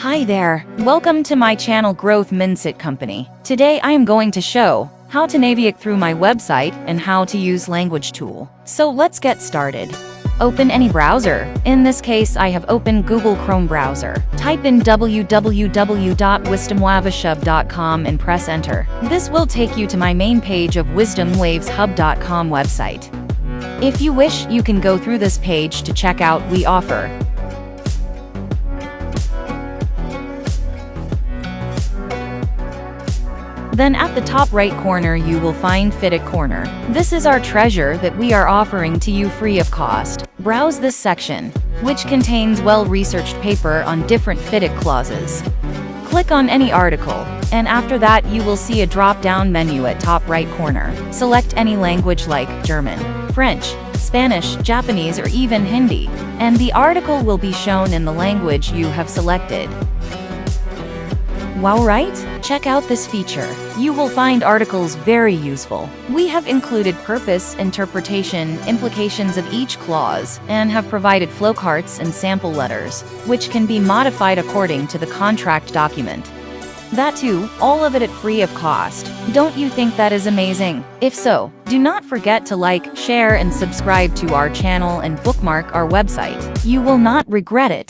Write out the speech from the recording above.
Hi there, welcome to my channel Growth Mindset Company. Today I am going to show how to navigate through my website and how to use language tool. So let's get started. Open any browser. In this case, I have opened Google Chrome browser. Type in www.wisdomwavashub.com and press enter. This will take you to my main page of wisdomwaveshub.com website. If you wish, you can go through this page to check out we offer. Then at the top right corner you will find FIDIC corner. This is our treasure that we are offering to you free of cost. Browse this section, which contains well-researched paper on different FIDIC clauses. Click on any article, and after that you will see a drop-down menu at top right corner. Select any language like German, French, Spanish, Japanese, or even Hindi, and the article will be shown in the language you have selected. Wow, right? Check out this feature. You will find articles very useful. We have included purpose, interpretation, implications of each clause, and have provided flowcharts and sample letters, which can be modified according to the contract document. That too, all of it at free of cost. Don't you think that is amazing? If so, do not forget to like, share, and subscribe to our channel and bookmark our website. You will not regret it.